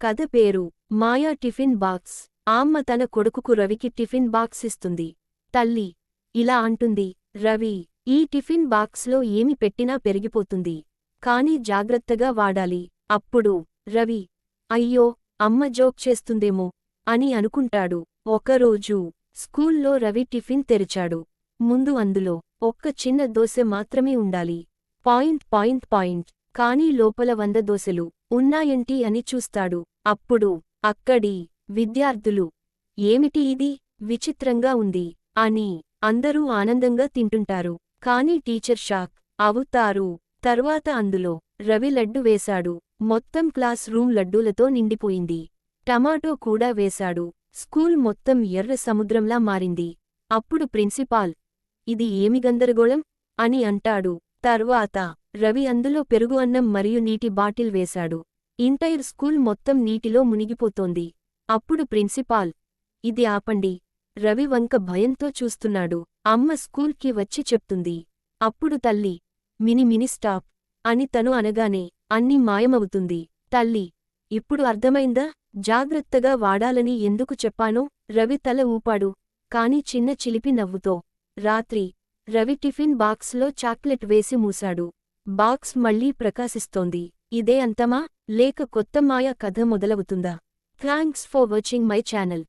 కథ పేరు మాయా tiffin box. అమ్మ తన కొడుకుకు రవికి టిఫిన్ బాక్స్ ఇస్తుంది. తల్లి ఇలా అంటుంది, రవి, ఈ టిఫిన్ బాక్స్లో ఏమి పెట్టినా పెరిగిపోతుంది. కానీ జాగ్రత్తగా వాడాలి. అప్పుడు రవి, అయ్యో, అమ్మ జోక్ చేస్తుందేమో అని అనుకుంటాడు. ఒకరోజు స్కూల్లో రవి టిఫిన్ తెరిచాడు. ముందు అందులో ఒక్క చిన్న దోసె మాత్రమే ఉండాలి. కానీ లోపల 100 దోసెలు ఉన్నాయంటి అని చూస్తాడు. అప్పుడు అక్కడి విద్యార్థులు, ఏమిటి ఇది, విచిత్రంగా ఉంది అని అందరూ ఆనందంగా తింటుంటారు. కానీ టీచర్ షాక్ అవుతారు. తర్వాత అందులో రవి లడ్డు వేశాడు. మొత్తం క్లాస్ రూమ్ లడ్డూలతో నిండిపోయింది. టమాటో కూడా వేశాడు. స్కూల్ మొత్తం ఎర్ర సముద్రంలా మారింది. అప్పుడు ప్రిన్సిపాల్, ఇది ఏమి గందరగోళం అని అంటాడు. తర్వాత రవి అందులో పెరుగు అన్నం మరియు నీటి బాటిల్ వేశాడు. ఇంటైర్ స్కూల్ మొత్తం నీటిలో మునిగిపోతోంది. అప్పుడు ప్రిన్సిపాల్, ఇది ఆపండి. రవి వంక భయంతో చూస్తున్నాడు. అమ్మ స్కూల్కి వచ్చి చెప్తుంది. అప్పుడు తల్లి, మిని స్టాప్ అని తను అనగానే అన్నీ మాయమవుతుంది. తల్లి, ఇప్పుడు అర్థమైందా, జాగ్రత్తగా వాడాలని ఎందుకు చెప్పానో? రవి తల ఊపాడు. కాని చిన్న చిలిపి నవ్వుతో. రాత్రి రవి టిఫిన్ బాక్స్లో చాక్లెట్ వేసి మూశాడు. బాక్స్ మళ్లీ ప్రకాశిస్తోంది. ఇదే అంతమా, లేక కొత్త మాయా కథ మొదలవుతుందా? Thanks for watching my channel.